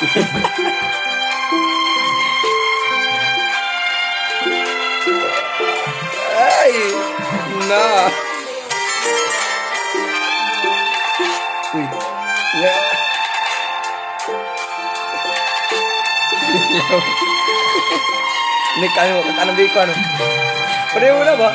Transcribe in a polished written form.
Ay! Na! Uy! Ya! Ini kami mo katanong di ko ano. Pareho na ba?